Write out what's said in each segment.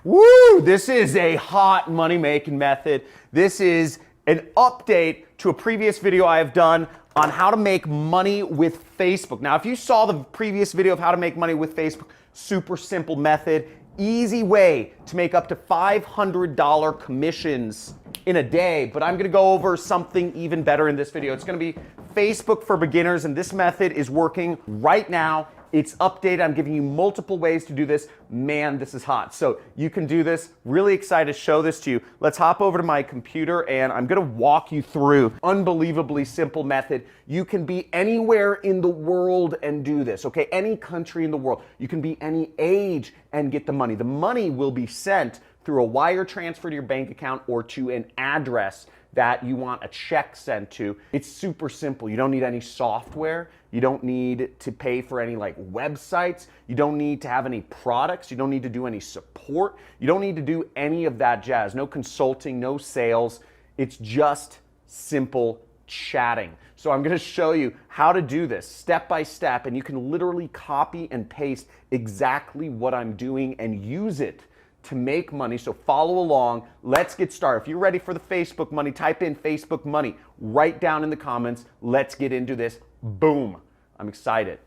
Woo! This is a hot money-making method. This is an update to a previous video I have done on how to make money with Facebook. Now, if you saw the previous video of how to make money with Facebook, super simple method, easy way to make up to $500 commissions in a day, but I'm gonna go over something even better in this video. It's gonna be Facebook for beginners, and this method is working right now. It's updated. I'm giving you multiple ways to do this. Man, this is hot. So you can do this. Really excited to show this to you. Let's hop over to my computer and I'm gonna walk you through unbelievably simple method. You can be anywhere in the world and do this, okay? Any country in the world. You can be any age and get the money. The money will be sent through a wire transfer to your bank account or to an address that you want a check sent to. It's super simple. You don't need any software. You don't need to pay for any websites. You don't need to have any products. You don't need to do any support. You don't need to do any of that jazz. No consulting, no sales. It's just simple chatting. So I'm gonna show you how to do this step by step, and you can literally copy and paste exactly what I'm doing and use it to make money. So follow along. Let's get started. If you're ready for the Facebook money, type in Facebook money right down in the comments. Let's get into this. Boom. I'm excited.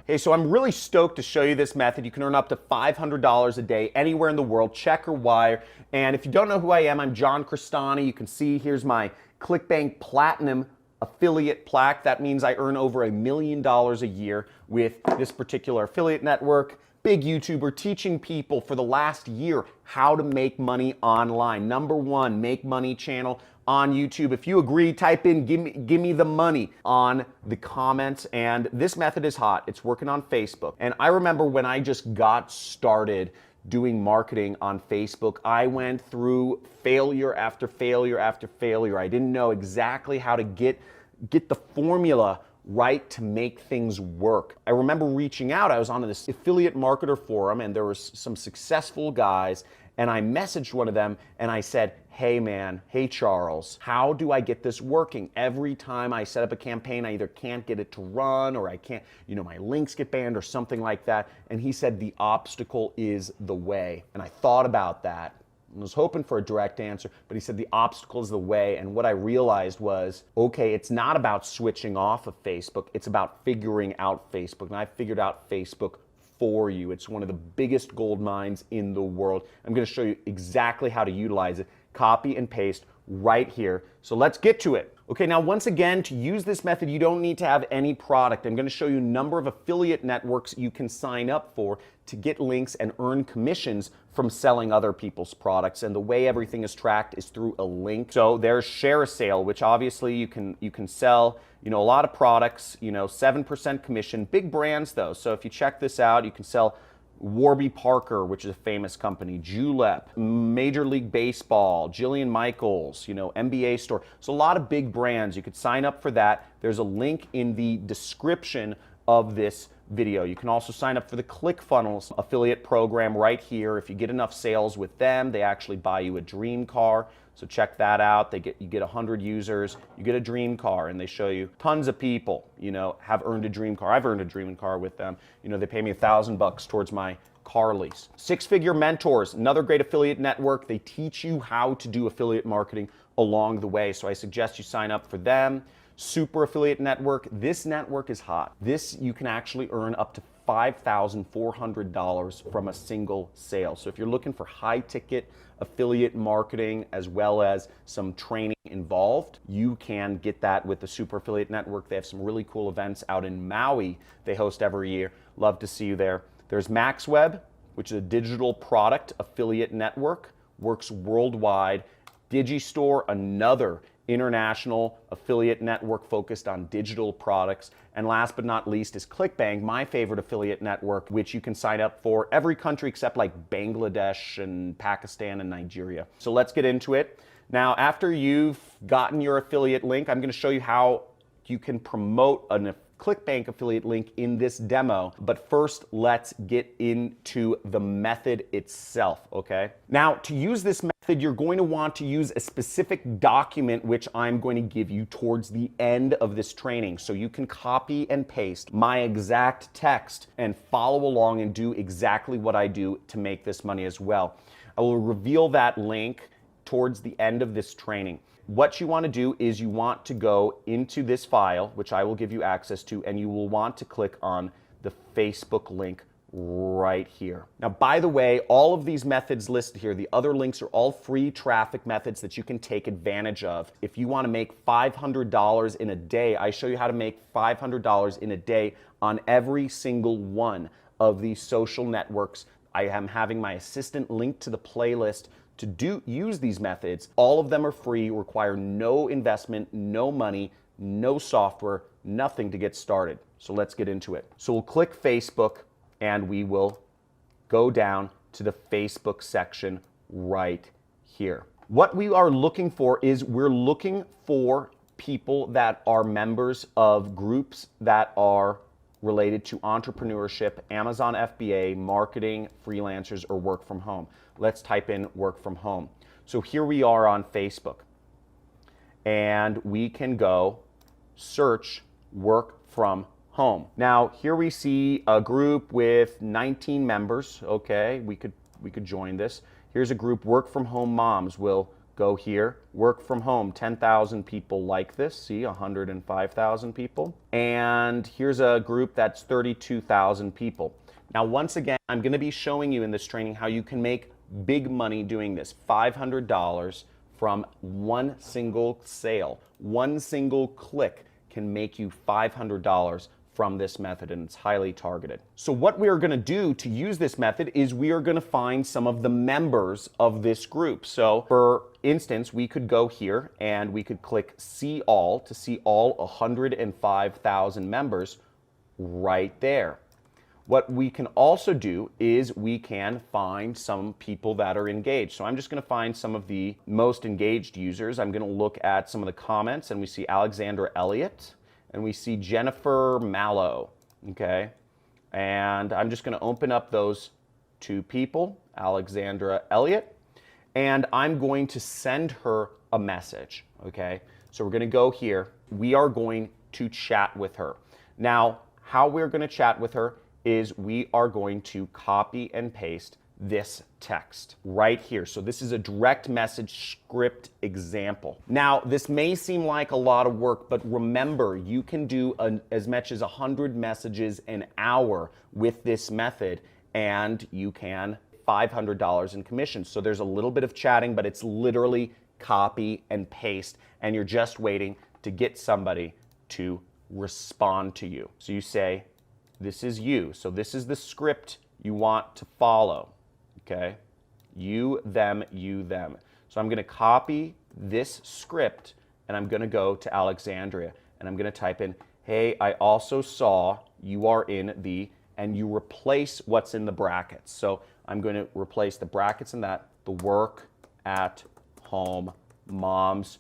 Hey, so I'm really stoked to show you this method. You can earn up to $500 a day anywhere in the world, check or wire. And if you don't know who I am, I'm John Crestani. You can see here's my ClickBank Platinum affiliate plaque. That means I earn over $1 million a year with this particular affiliate network. Big YouTuber teaching people for the last year how to make money online. #1 make money channel on YouTube. If you agree, type in give me the money on the comments. And this method is hot. It's working on Facebook. And I remember when I just got started doing marketing on Facebook, I went through failure after failure after failure. I didn't know exactly how to get the formula right to make things work. I remember reaching out. I was on this affiliate marketer forum and there was some successful guys, and I messaged one of them and I said, hey man, hey Charles, how do I get this working? Every time I set up a campaign, I either can't get it to run or I can't, my links get banned or something like that. And he said, the obstacle is the way. And I thought about that. I was hoping for a direct answer, but he said the obstacle is the way. And what I realized was, okay, it's not about switching off of Facebook. It's about figuring out Facebook. And I figured out Facebook for you. It's one of the biggest gold mines in the world. I'm going to show you exactly how to utilize it. Copy and paste right here. So let's get to it. Okay, now once again, to use this method, you don't need to have any product. I'm going to show you a number of affiliate networks you can sign up for to get links and earn commissions from selling other people's products. And the way everything is tracked is through a link. So there's ShareASale, which obviously you can sell, a lot of products, 7% commission, big brands though. So if you check this out, you can sell Warby Parker, which is a famous company, Julep, Major League Baseball, Jillian Michaels, NBA store. So a lot of big brands. You could sign up for that. There's a link in the description of this video. You can also sign up for the ClickFunnels affiliate program right here. If you get enough sales with them, they actually buy you a dream car. So check that out. You get 100 users, you get a dream car, and they show you tons of people, have earned a dream car. I've earned a dream car with them. They pay me $1,000 towards my car lease. Six Figure Mentors, another great affiliate network. They teach you how to do affiliate marketing along the way. So I suggest you sign up for them. Super Affiliate Network. This network is hot. This, you can actually earn up to $5,400 from a single sale. So if you're looking for high ticket affiliate marketing as well as some training involved, you can get that with the Super Affiliate Network. They have some really cool events out in Maui they host every year. Love to see you there. There's MaxWeb, which is a digital product affiliate network, works worldwide. Digistore, another international affiliate network focused on digital products. And last but not least is ClickBank, my favorite affiliate network, which you can sign up for every country except Bangladesh and Pakistan and Nigeria. So let's get into it. Now, after you've gotten your affiliate link, I'm going to show you how you can promote an ClickBank affiliate link in this demo. But first, let's get into the method itself, okay? Now, to use this method, You're going to want to use a specific document which I'm going to give you towards the end of this training. So you can copy and paste my exact text and follow along and do exactly what I do to make this money as well. I will reveal that link towards the end of this training. What you want to do is you want to go into this file, which I will give you access to, and you will want to click on the Facebook link right here. Now, by the way, all of these methods listed here, the other links are all free traffic methods that you can take advantage of. If you want to make $500 in a day, I show you how to make $500 in a day on every single one of these social networks. I am having my assistant link to the playlist to use these methods. All of them are free, require no investment, no money, no software, nothing to get started. So let's get into it. So we'll click Facebook, and we will go down to the Facebook section right here. What we are looking for is we're looking for people that are members of groups that are related to entrepreneurship, Amazon FBA, marketing, freelancers, or work from home. Let's type in work from home. So here we are on Facebook, and we can go search work from home. Now here we see a group with 19 members. Okay, we could join this. Here's a group, work from home moms. We'll go here, work from home, 10,000 people like this. See, 105,000 people. And here's a group that's 32,000 people. Now once again, I'm going to be showing you in this training how you can make big money doing this. $500 from one single sale, one single click can make you $500 from this method, and it's highly targeted. So what we are going to do to use this method is we are going to find some of the members of this group. So for instance, we could go here and we could click see all to see all 105,000 members right there. What we can also do is we can find some people that are engaged. So I'm just going to find some of the most engaged users. I'm going to look at some of the comments, and we see Alexandra Elliott, and we see Jennifer Mallow, okay? And I'm just gonna open up those two people, Alexandra Elliott, and I'm going to send her a message, okay? So we're gonna go here. We are going to chat with her. Now, how we're gonna chat with her is we are going to copy and paste this text right here. So this is a direct message script example. Now, this may seem like a lot of work, but remember, you can do as much as 100 messages an hour with this method, and you can $500 in commissions. So there's a little bit of chatting, but it's literally copy and paste, and you're just waiting to get somebody to respond to you. So you say, this is you. So this is the script you want to follow. Okay, you, them, you, them. So I'm going to copy this script, and I'm going to go to Alexandria, and I'm going to type in, hey, I also saw you are in the, and you replace what's in the brackets. So I'm going to replace the brackets in that, the work at home moms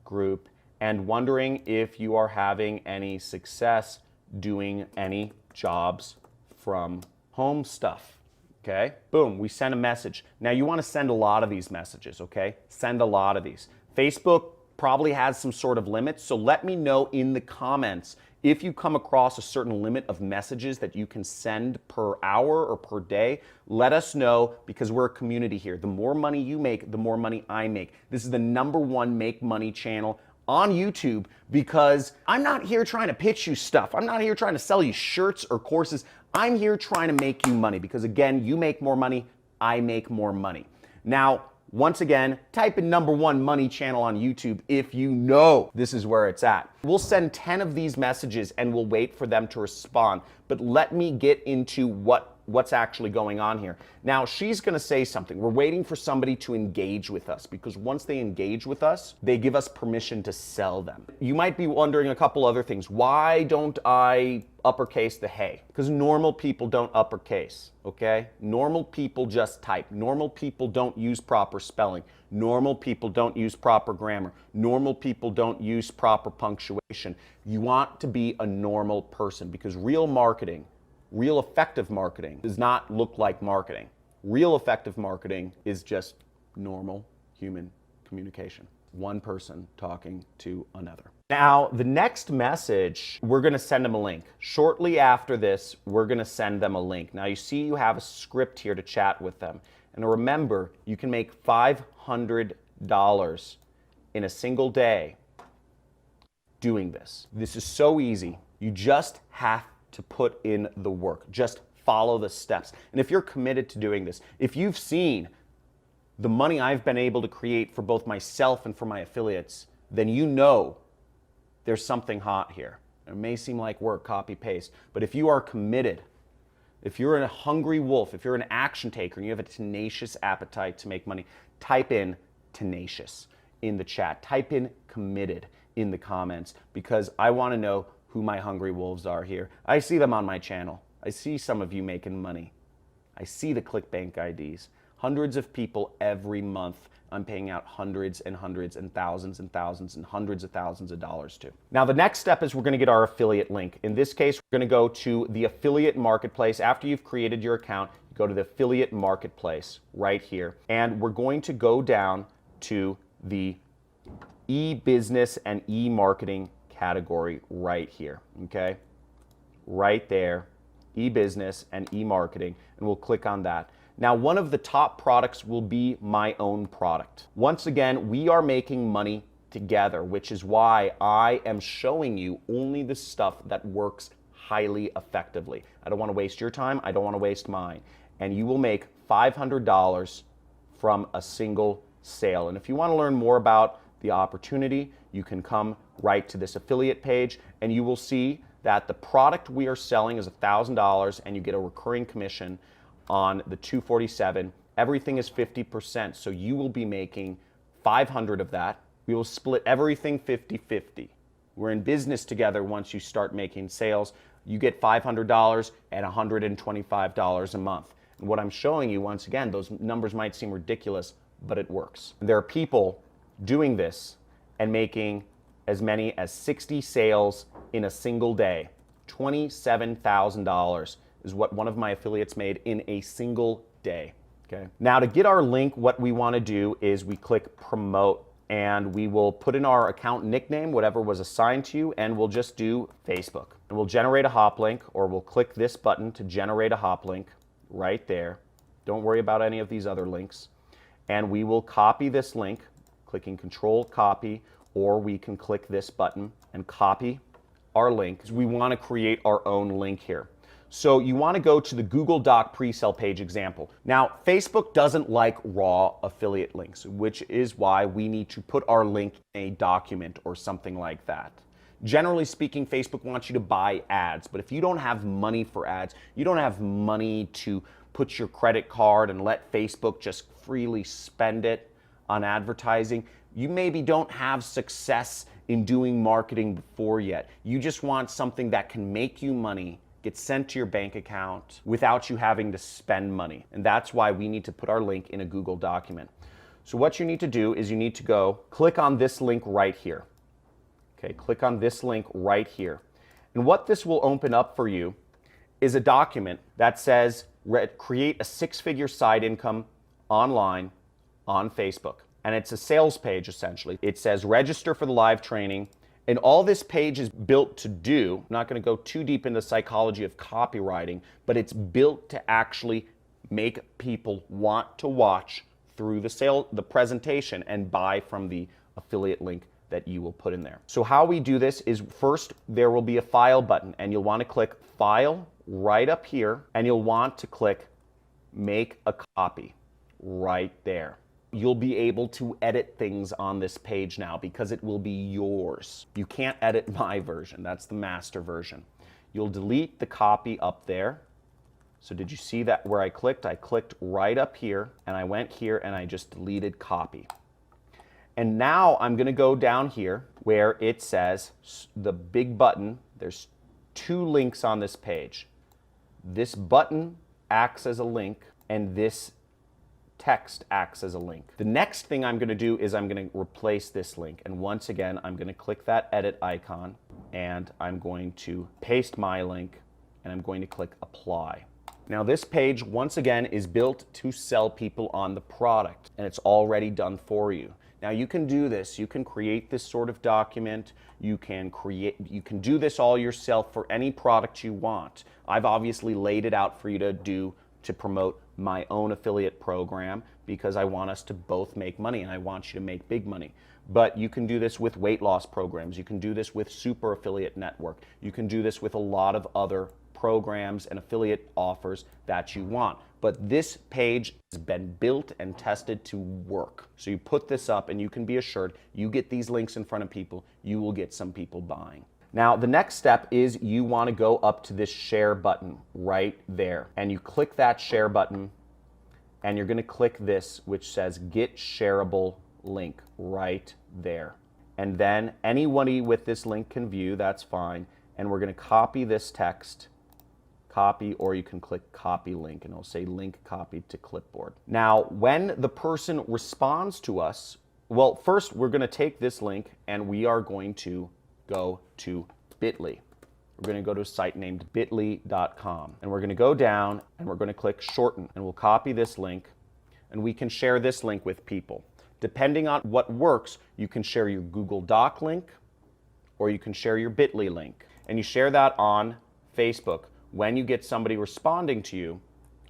group, and wondering if you are having any success doing any jobs from home stuff. Okay, boom, we send a message. Now you want to send a lot of these messages, okay? Send a lot of these. Facebook probably has some sort of limit, so let me know in the comments if you come across a certain limit of messages that you can send per hour or per day. Let us know, because we're a community here. The more money you make, the more money I make. This is the #1 make money channel on YouTube, because I'm not here trying to pitch you stuff. I'm not here trying to sell you shirts or courses. I'm here trying to make you money, because again, you make more money, I make more money. Now, once again, type in #1 money channel on YouTube if you know this is where it's at. We'll send 10 of these messages and we'll wait for them to respond. But let me get into what's actually going on here. Now, she's going to say something. We're waiting for somebody to engage with us, because once they engage with us, they give us permission to sell them. You might be wondering a couple other things. Why don't I uppercase the hey? Because normal people don't uppercase, okay? Normal people just type. Normal people don't use proper spelling. Normal people don't use proper grammar. Normal people don't use proper punctuation. You want to be a normal person, because real marketing, real effective marketing does not look like marketing. Real effective marketing is just normal human communication. One person talking to another. Now, the next message, we're gonna send them a link. Shortly after this, we're gonna send them a link. Now you see you have a script here to chat with them. And remember, you can make $500 in a single day doing this. This is so easy. You just have to put in the work. Just follow the steps. And if you're committed to doing this, if you've seen the money I've been able to create for both myself and for my affiliates, then you know there's something hot here. It may seem like work, copy, paste, but if you are committed, if you're a hungry wolf, if you're an action taker and you have a tenacious appetite to make money, type in tenacious in the chat. Type in committed in the comments, because I want to know who my hungry wolves are here. I see them on my channel. I see some of you making money. I see the ClickBank IDs. Hundreds of people every month I'm paying out hundreds and hundreds and thousands and hundreds of thousands of dollars to. Now the next step is we're going to get our affiliate link. In this case, we're going to go to the affiliate marketplace. After you've created your account, you go to the affiliate marketplace right here. And we're going to go down to the e-business and e-marketing category right here, okay? Right there, e-business and e-marketing, and we'll click on that. Now, one of the top products will be my own product. Once again, we are making money together, which is why I am showing you only the stuff that works highly effectively. I don't want to waste your time. I don't want to waste mine. And you will make $500 from a single sale. And if you want to learn more about the opportunity, you can come right to this affiliate page and you will see that the product we are selling is $1,000 and you get a recurring commission on the 247. Everything is 50%, so you will be making 500 of that. We will split everything 50-50. We're in business together. Once you start making sales, you get $500 and $125 a month. And what I'm showing you, once again, those numbers might seem ridiculous, but it works. There are people doing this and making as many as 60 sales in a single day. $27,000 is what one of my affiliates made in a single day. Okay. Now to get our link, what we want to do is we click promote and we will put in our account nickname, whatever was assigned to you, and we'll just do Facebook. And we'll generate a hop link, or we'll click this button to generate a hop link right there. Don't worry about any of these other links. And we will copy this link, clicking Control Copy, or we can click this button and copy our link, because we want to create our own link here. So you want to go to the Google Doc pre-sale page example. Now, Facebook doesn't like raw affiliate links, which is why we need to put our link in a document or something like that. Generally speaking, Facebook wants you to buy ads, but if you don't have money for ads, you don't have money to put your credit card and let Facebook just freely spend it on advertising, you maybe don't have success in doing marketing before yet. You just want something that can make you money, get sent to your bank account without you having to spend money. And that's why we need to put our link in a Google document. So what you need to do is you need to go click on this link right here. Okay, click on this link right here. And what this will open up for you is a document that says create a six-figure side income online on Facebook. And it's a sales page essentially. It says register for the live training. And all this page is built to do, I'm not going to go too deep into the psychology of copywriting, but it's built to actually make people want to watch through the presentation and buy from the affiliate link that you will put in there. So how we do this is first there will be a file button and you'll want to click file right up here and you'll want to click make a copy right there. You'll be able to edit things on this page now because it will be yours. You can't edit my version. That's the master version. You'll delete the copy up there. So did you see that where I clicked? I clicked right up here and I went here and I just deleted copy. And now I'm going to go down here where it says the big button. There's two links on this page. This button acts as a link and this text acts as a link. The next thing I'm going to do is I'm going to replace this link. And once again, I'm going to click that edit icon and I'm going to paste my link and I'm going to click apply. Now this page, once again, is built to sell people on the product, and it's already done for you. Now you can do this. You can create this sort of document. You can do this all yourself for any product you want. I've obviously laid it out for you to do to promote my own affiliate program because I want us to both make money and I want you to make big money. But you can do this with weight loss programs. You can do this with Super Affiliate Network. You can do this with a lot of other programs and affiliate offers that you want. But this page has been built and tested to work. So you put this up and you can be assured you get these links in front of people, you will get some people buying. Now the next step is you want to go up to this share button right there. And you click that share button and you're going to click this which says get shareable link right there. And then anybody with this link can view, that's fine. And we're going to copy this text. Copy, or you can click copy link and it'll say link copied to clipboard. Now, when the person responds to us, well, first we're going to take this link and we are going to go to Bitly. We're going to go to a site named bitly.com and we're going to go down and we're going to click shorten and we'll copy this link and we can share this link with people. Depending on what works, you can share your Google Doc link or you can share your Bitly link and you share that on Facebook. When you get somebody responding to you,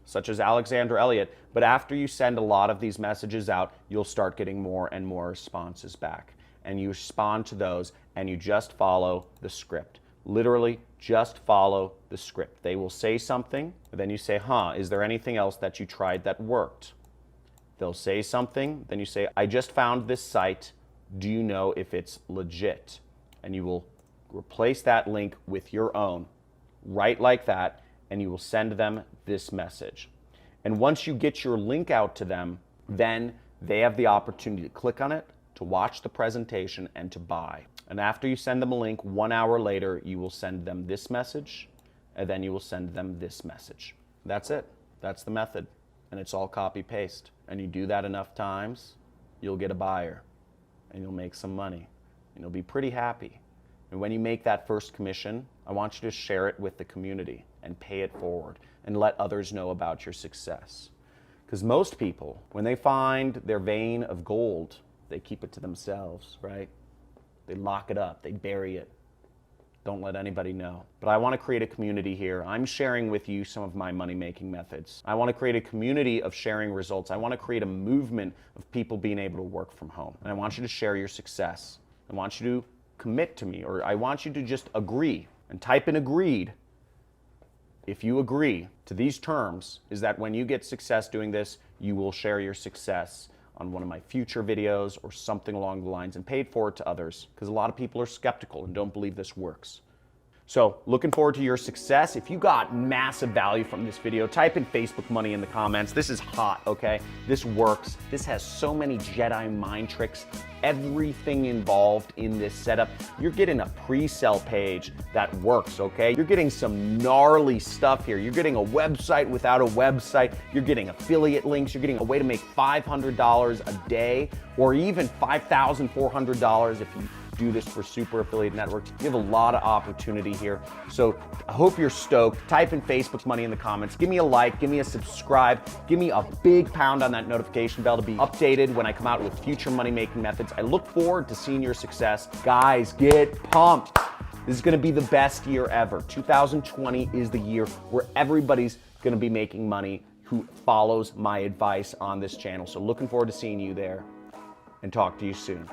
such as Alexander Elliott, but after you send a lot of these messages out, you'll start getting more and more responses back. And you respond to those and you just follow the script. Literally, just follow the script. They will say something, then you say, is there anything else that you tried that worked? They'll say something, then you say, I just found this site. Do you know if it's legit? And you will replace that link with your own. Right like that, and you will send them this message. And once you get your link out to them, then they have the opportunity to click on it, to watch the presentation, and to buy. And after you send them a link, 1 hour later, you will send them this message, and then you will send them this message. That's it. That's the method. And it's all copy-paste. And you do that enough times, you'll get a buyer, and you'll make some money, and you'll be pretty happy. And when you make that first commission, I want you to share it with the community and pay it forward and let others know about your success. Because most people, when they find their vein of gold, they keep it to themselves, right? They lock it up, they bury it. Don't let anybody know. But I want to create a community here. I'm sharing with you some of my money-making methods. I want to create a community of sharing results. I want to create a movement of people being able to work from home. And I want you to share your success. I want you to commit to me, or I want you to just agree and type in agreed. If you agree to these terms, is that when you get success doing this, you will share your success on one of my future videos or something along the lines and pay it forward to others, because a lot of people are skeptical and don't believe this works. So looking forward to your success. If you got massive value from this video, type in Facebook money in the comments. This is hot, okay? This works. This has so many Jedi mind tricks, everything involved in this setup. You're getting a pre-sale page that works, okay? You're getting some gnarly stuff here. You're getting a website without a website. You're getting affiliate links. You're getting a way to make $500 a day or even $5,400 if you do this for Super Affiliate Networks. You have a lot of opportunity here. So I hope you're stoked. Type in Facebook money in the comments. Give me a like, give me a subscribe, give me a big pound on that notification bell to be updated when I come out with future money-making methods. I look forward to seeing your success. Guys, get pumped. This is gonna be the best year ever. 2020 is the year where everybody's gonna be making money who follows my advice on this channel. So looking forward to seeing you there and talk to you soon.